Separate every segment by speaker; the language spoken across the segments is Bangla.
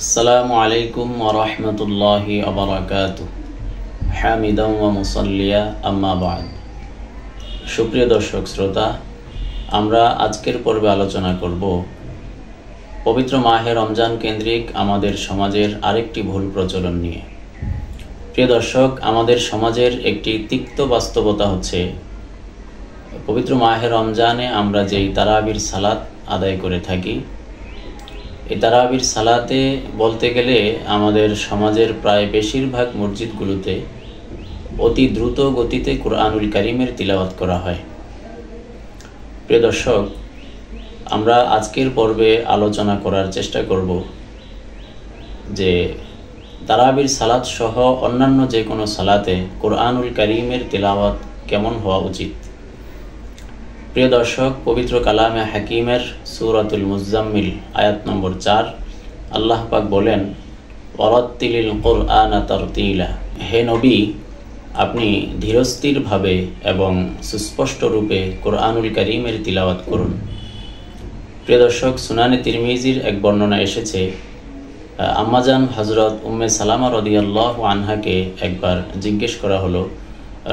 Speaker 1: আসসালামু আলাইকুম ওয়া রাহমাতুল্লাহি ওয়া বারাকাতুহু। হামিদান ওয়া মুসাল্লিয়া আম্মা বা'দ। সুপ্রিয় দর্শক শ্রোতা, আমরা আজকের পর্বে আলোচনা করব পবিত্র মাহে রমজান কেন্দ্রিক আমাদের সমাজের আরেকটি ভুল প্রচলন নিয়ে। প্রিয় দর্শক, আমাদের সমাজের একটি তিক্ত বাস্তবতা হচ্ছে পবিত্র মাহে রমজানে আমরা যেই তারাবির সালাত আদায় করে থাকি, এই তারাবির সালাতে বলতে গেলে আমাদের সমাজের প্রায় বেশিরভাগ মসজিদগুলোতে অতি দ্রুত গতিতে কুরআনুল কারীমের তিলাওয়াত করা হয়। প্রিয় দর্শক, আমরা আজকের পর্বে আলোচনা করার চেষ্টা করব যে তারাবির সালাত সহ অন্যান্য যে কোনো সালাতে কুরআনুল কারীমের তিলাওয়াত কেমন হওয়া উচিত। প্রিয় দর্শক, পবিত্র কালামে হাকিমের সূরাতুল মুজাম্মিল আয়াত নম্বর 4 আল্লাহ পাক বলেন, ওয়ারাত্তিলিল কুরআনা তারতিলা। হে নবী, আপনি ধীরস্থিরভাবে এবং সুস্পষ্ট রূপে কুরআনুল কারীমের তিলাওয়াত করুন। প্রিয় দর্শক, সুনানে তিরমিজির এক বর্ণনা এসেছে, আম্মাজান হযরত উম্মে সালামা রাদিয়াল্লাহু আনহাকে একবার জিজ্ঞেস করা হলো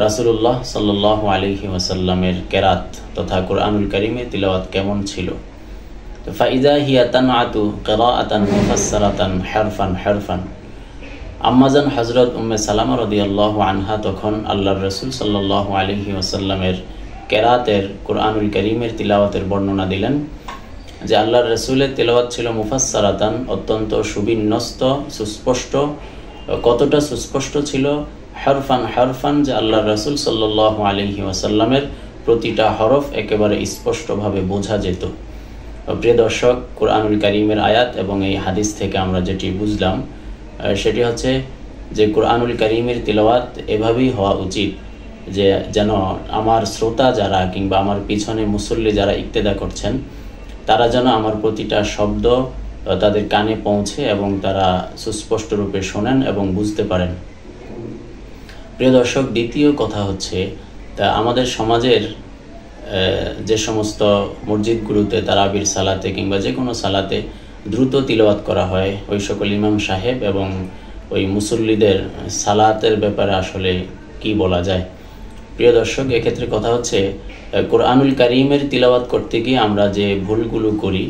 Speaker 1: রাসূলুল্লাহ সাল্লাল্লাহু আলাইহি ওয়াসাল্লামের কেরাত তথা কুরআনুল কারীমের তিলাওয়াত কেমন ছিল। তো ফাইদা হিয়া তানআতু কিরাআতান মুফাসসারাতান হারফান হারফান। আম্মাজান হযরত উম্মে সালামা রাদিয়াল্লাহু আনহা তখন আল্লাহর রাসূল সাল্লাল্লাহু আলাইহি ওয়াসাল্লামের কেরাতের কুরআনুল কারীমের তিলাওয়াতের বর্ণনা দিলেন যে আল্লাহর রাসূলের তিলাওয়াত ছিল মুফাসসারাতান, অত্যন্ত সুবিন্যস্ত, সুস্পষ্ট। কতটা সুস্পষ্ট ছিল? হারফান হারফান, যে আল্লাহর রাসূল সাল্লাল্লাহু আলাইহি ওয়াসাল্লামের প্রতিটা হরফ একেবারে স্পষ্টভাবে বোঝা যেত। প্রিয় দর্শক, কুরআনুল কারীমের আয়াত এবং এই হাদিস থেকে আমরা যেটি বুঝলাম সেটি হচ্ছে যে কুরআনুল কারীমের তিলাওয়াত এভাবেই হওয়া উচিত যে যেন আমার শ্রোতা যারা কিংবা আমার পিছনে মুসল্লি যারা ইক্তেদা করছেন তারা যেন আমার প্রতিটা শব্দ তাদের কানে পৌঁছে এবং তারা সুস্পষ্ট রূপে শোনেন এবং বুঝতে পারেন। প্রিয় দর্শক, দ্বিতীয় কথা হচ্ছে আমাদের সমাজের যে সমস্ত মসজিদগুলোতে তারাবির সালাতে কিংবা যে কোনো সালাতে দ্রুত তিলাওয়াত করা হয়, ওই সকল ইমাম সাহেব এবং ওই মুসল্লিদের সালাতের ব্যাপারে আসলে কি বলা যায়। প্রিয় দর্শক, এক্ষেত্রে কথা হচ্ছে কুরআনুল কারীমের তিলাওয়াত করতে গিয়ে আমরা যে ভুলগুলো করি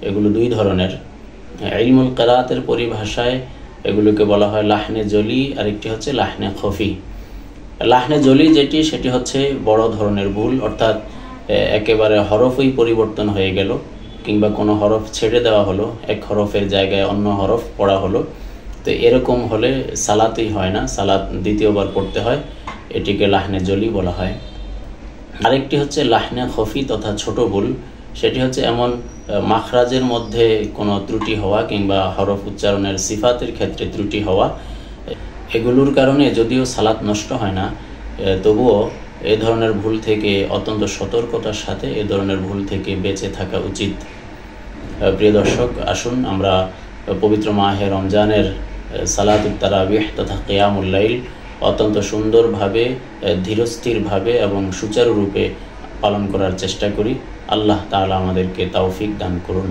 Speaker 1: এগুলো দুই ধরনের। ইলমুল কিরাআতের পরিভাষায় এগুলোকে বলা হয় লাহনে জলি, আরেকটি হচ্ছে লাহনে খফি। লাহনে জলি যেটি, সেটি হচ্ছে বড় ধরনের ভুল, অর্থাৎ একেবারে হরফই পরিবর্তন হয়ে গেল কিংবা কোনো হরফ ছেড়ে দেওয়া হলো, এক হরফের জায়গায় অন্য হরফ পড়া হলো। তো এরকম হলে সালাতই হয় না, সালাত দ্বিতীয়বার পড়তে হয়, এটিকে লাহনে জলি বলা হয়। আরেকটি হচ্ছে লাহনে খফি তথা ছোট ভুল, সেটি হচ্ছে এমন মাখরাজের মধ্যে কোনো ত্রুটি হওয়া কিংবা হরফ উচ্চারণের সিফাতের ক্ষেত্রে ত্রুটি হওয়া। এগুলোর কারণে যদিও সালাত নষ্ট হয় না, তবুও এ ধরনের ভুল থেকে অত্যন্ত সতর্কতার সাথে এ ধরনের ভুল থেকে বেঁচে থাকা উচিত। প্রিয় দর্শক, আসুন আমরা পবিত্র মাহে রমজানের সালাতুত তারাবিহ তথা কিয়ামুল লাইল অত্যন্ত সুন্দরভাবে, ধীরস্থিরভাবে এবং সুচারুরূপে পালন করার চেষ্টা করি। আল্লাহ তাআলা আমাদেরকে তৌফিক দান করুন।